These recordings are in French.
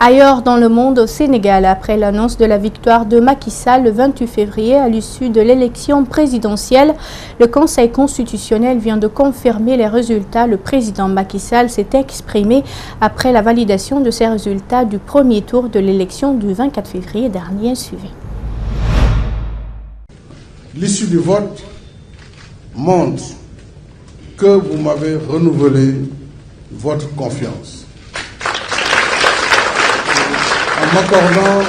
Ailleurs dans le monde, au Sénégal, après l'annonce de la victoire de Macky Sall le 28 février à l'issue de l'élection présidentielle, le Conseil constitutionnel vient de confirmer les résultats. Le président Macky Sall s'est exprimé après la validation de ces résultats du premier tour de l'élection du 24 février dernier. Suivez. L'issue du vote montre que vous m'avez renouvelé votre confiance. En m'accordant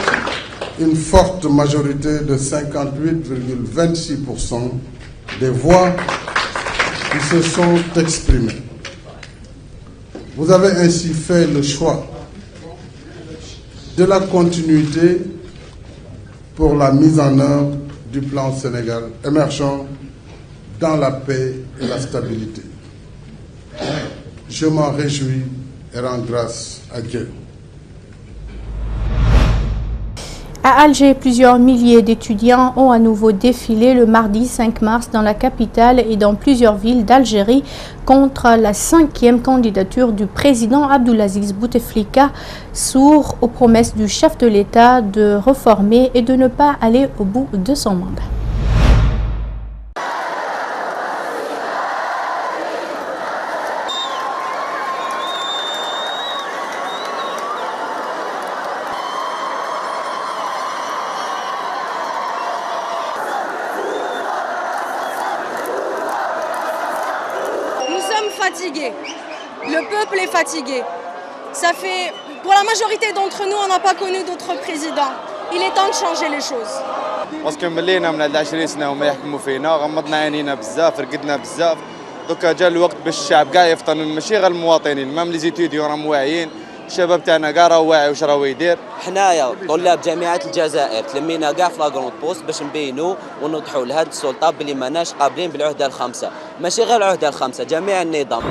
une forte majorité de 58,26% des voix qui se sont exprimées. Vous avez ainsi fait le choix de la continuité pour la mise en œuvre du plan Sénégal émergent dans la paix et la stabilité. Je m'en réjouis et rends grâce à Dieu. À Alger, plusieurs milliers d'étudiants ont à nouveau défilé le mardi 5 mars dans la capitale et dans plusieurs villes d'Algérie contre la 5e candidature du président Abdelaziz Bouteflika, sourd aux promesses du chef de l'État de réformer et de ne pas aller au bout de son mandat. Fatigué. Le peuple est fatigué. Ça fait, pour la majorité d'entre nous, on n'a pas connu d'autres présidents. Il est temps de changer les choses. باسكو ملينا من هاد 20 سنه وما يحكموا فينا غمضنا عينينا بزاف رقدنا بزاف دوكا جا الوقت باش الشعب كاع يفطن ماشي غير المواطنين مام لي زيتيديون راهم واعيين الشباب تاعنا كاع راه واعي واش راهو يدير حنايا طلاب جامعه الجزائر تلمينا كاع في لاغروند بوست باش نبينوا ونوضحوا لهاد السلطه بلي ماناش قابلين بالعهده الخامسه ماشي غير العهده الخامسه جميع النظام.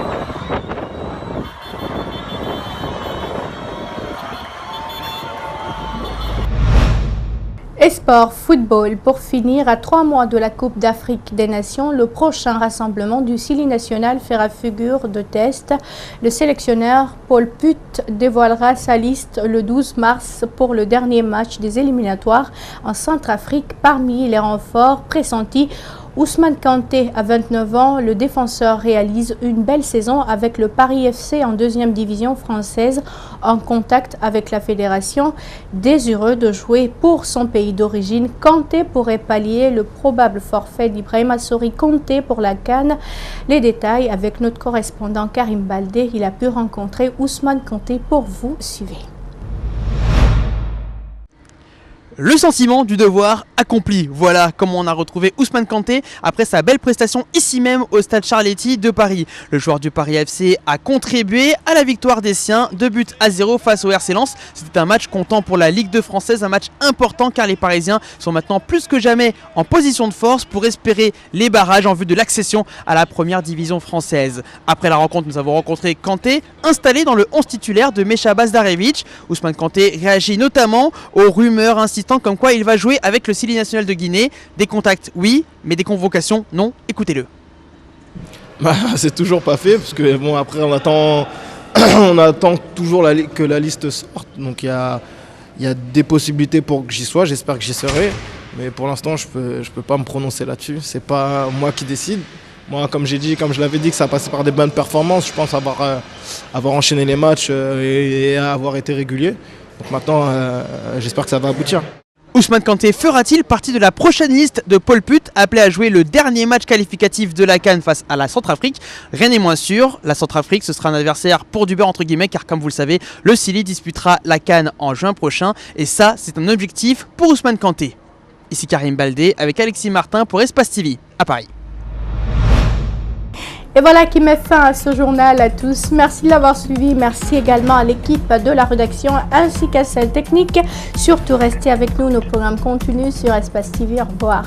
Et sport, football, pour finir, à 3 mois de la Coupe d'Afrique des Nations, le prochain rassemblement du Sili national fera figure de test. Le sélectionneur Paul Put dévoilera sa liste le 12 mars pour le dernier match des éliminatoires en Centrafrique. Parmi les renforts pressentis, Ousmane Kanté, à 29 ans, le défenseur réalise une belle saison avec le Paris FC en 2e division française, en contact avec la fédération. Désireux de jouer pour son pays d'origine, Kanté pourrait pallier le probable forfait d'Ibrahima Sori Kanté pour la CAN. Les détails avec notre correspondant Karim Baldé. Il a pu rencontrer Ousmane Kanté pour vous. Suivez. Le sentiment du devoir accompli. Voilà comment on a retrouvé Ousmane Kanté après sa belle prestation ici même au stade Charletti de Paris. Le joueur du Paris FC a contribué à la victoire des siens, 2-0 face au RC Lens. C'était un match comptant pour la Ligue 2 française, un match important car les Parisiens sont maintenant plus que jamais en position de force pour espérer les barrages en vue de l'accession à la première division française. Après la rencontre, nous avons rencontré Kanté, installé dans le 11 titulaire de Mecha Bazdarevic. Ousmane Kanté réagit notamment aux rumeurs insistant comme quoi il va jouer avec le Sili national de Guinée. Des contacts, oui, mais des convocations, non. Écoutez-le. C'est toujours pas fait, parce que bon, après on attend toujours que la liste sorte. Donc il y a des possibilités pour que j'y sois, j'espère que j'y serai. Mais pour l'instant, je peux pas me prononcer là-dessus. C'est pas moi qui décide. Moi, comme je l'avais dit, que ça passait par des bonnes performances. Je pense avoir enchaîné les matchs et avoir été régulier. Donc maintenant, j'espère que ça va aboutir. Ousmane Kanté fera-t-il partie de la prochaine liste de Paul Put, appelé à jouer le dernier match qualificatif de la CAN face à la Centrafrique? Rien n'est moins sûr. La Centrafrique, ce sera un adversaire pour du beurre entre guillemets, car comme vous le savez, le Sili disputera la CAN en juin prochain. Et ça, c'est un objectif pour Ousmane Kanté. Ici Karim Baldé avec Alexis Martin pour Espace TV à Paris. Et voilà qui met fin à ce journal à tous. Merci de l'avoir suivi. Merci également à l'équipe de la rédaction ainsi qu'à celle technique. Surtout restez avec nous, nos programmes continuent sur Espace TV. Au revoir.